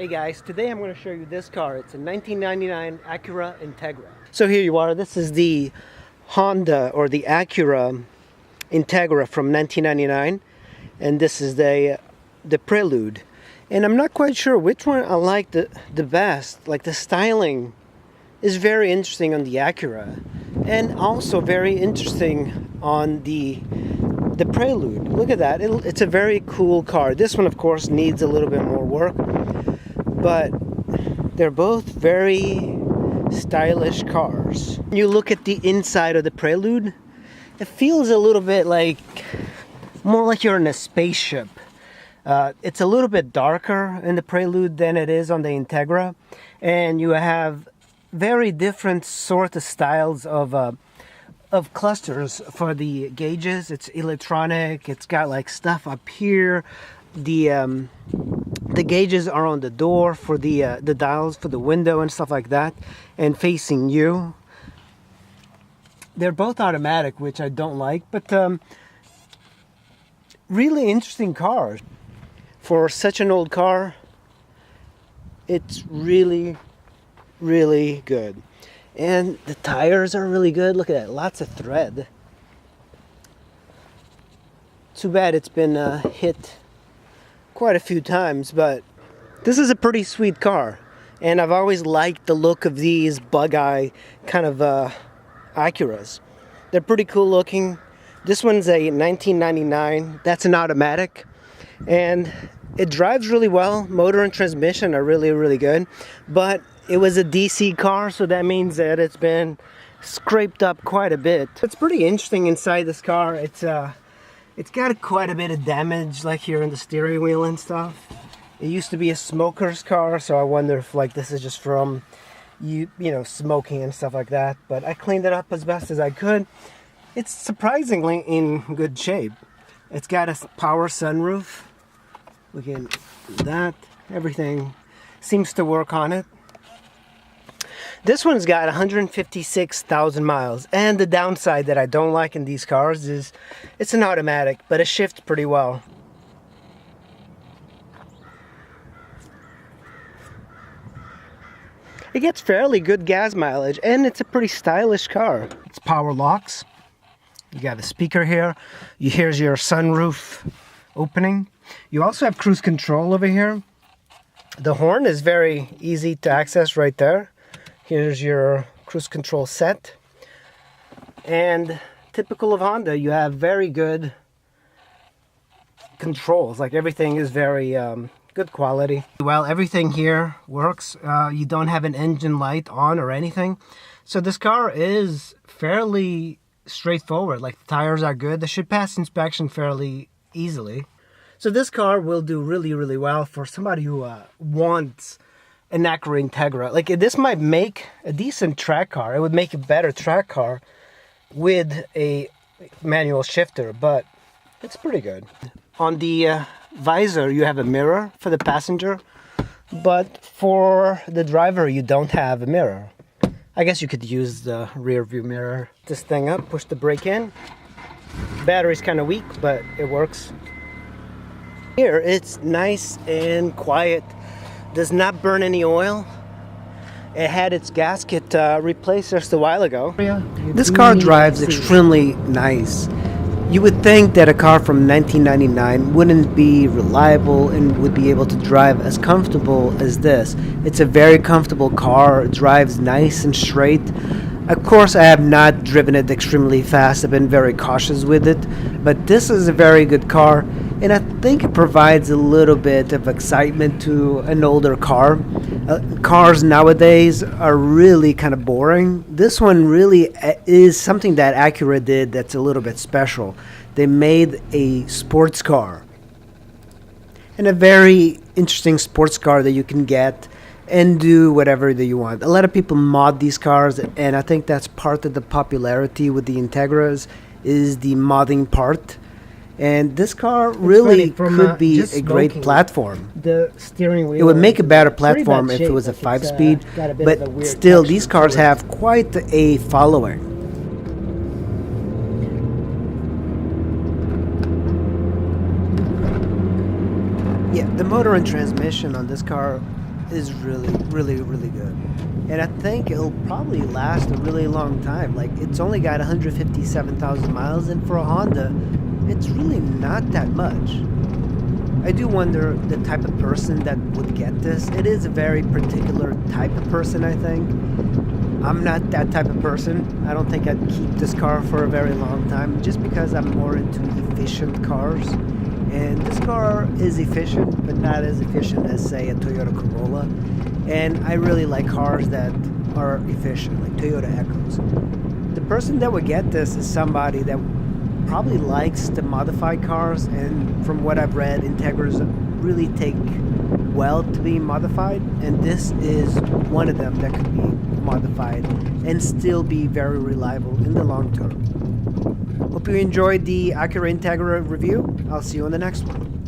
Hey guys, today I'm going to show you this car. It's a 1999 Acura Integra. So here you are. This is the Honda or the Acura Integra from 1999, and this is the Prelude. And I'm not quite sure which one I like the best. Like, the styling is very interesting on the Acura, and also very interesting on the Prelude. Look at that. It's a very cool car. This one, of course, needs a little bit more work, but they're both very stylish cars. When you look at the inside of the Prelude, it feels a little bit like, more like you're in a spaceship. It's a little bit darker in the Prelude than it is on the Integra, and you have very different sort of styles of clusters for the gauges. It's electronic. It's got like stuff up here. The gauges are on the door for the dials for the window and stuff like that, and facing you. They're both automatic, which I don't like, but really interesting cars. For such an old car, it's really, really good. And the tires are really good. Look at that, lots of thread. Too bad it's been hit quite a few times, but this is a pretty sweet car, and I've always liked the look of these bug-eye kind of Acuras. They're pretty cool looking. This one's a 1999. That's an automatic, and it drives really well. Motor and transmission are really, really good, but it was a DC car, so that means that it's been scraped up quite a bit. It's pretty interesting inside this car. It's got quite a bit of damage, like here in the steering wheel and stuff. It used to be a smoker's car, so I wonder if like this is just from you know, smoking and stuff like that. But I cleaned it up as best as I could. It's surprisingly in good shape. It's got a power sunroof. Look at that. Everything seems to work on it. This one's got 156,000 miles, and the downside that I don't like in these cars is it's an automatic, but it shifts pretty well. It gets fairly good gas mileage, and it's a pretty stylish car. It's power locks. You got a speaker here. Here's your sunroof opening. You also have cruise control over here. The horn is very easy to access right there. Here's your cruise control set. And typical of Honda, you have very good controls. Like, everything is very good quality. Well, everything here works. You don't have an engine light on or anything. So this car is fairly straightforward. Like, the tires are good. They should pass inspection fairly easily. So this car will do really, really well for somebody who wants an Acura Integra. Like, this might make a decent track car. It would make a better track car with a manual shifter, but it's pretty good. On the visor, you have a mirror for the passenger, but for the driver, you don't have a mirror. I guess you could use the rear view mirror. This thing up, push the brake in. Battery's kind of weak, but it works. Here, it's nice and quiet. Does not burn any oil. It had its gasket replaced just a while ago. This car drives extremely nice. You would think that a car from 1999 wouldn't be reliable and would be able to drive as comfortable as this. It's a very comfortable car. It drives nice and straight. Of course, I have not driven it extremely fast. I've been very cautious with it, but this is a very good car, and I think it provides a little bit of excitement to an older car. Cars nowadays are really kind of boring. This one really is something that Acura did that's a little bit special. They made a sports car, and a very interesting sports car that you can get and do whatever that you want. A lot of people mod these cars, and I think that's part of the popularity with the Integras, is the modding part. And this car really could be a great platform. The steering wheel, it would make a better platform if it was a 5-speed, but still, these cars have quite a following. Yeah, the motor and transmission on this car is really good. And I think it'll probably last a really long time. Like, it's only got 157,000 miles, and for a Honda, it's really not that much. I do wonder the type of person that would get this. It is a very particular type of person, I think. I'm not that type of person. I don't think I'd keep this car for a very long time, just because I'm more into efficient cars. And this car is efficient, but not as efficient as, say, a Toyota Corolla. And I really like cars that are efficient, like Toyota Echoes. The person that would get this is somebody that probably likes the modified cars, and from what I've read, Integras really take well to be modified, and this is one of them that could be modified and still be very reliable in the long term. Hope you enjoyed the Acura Integra review. I'll see you on the next one.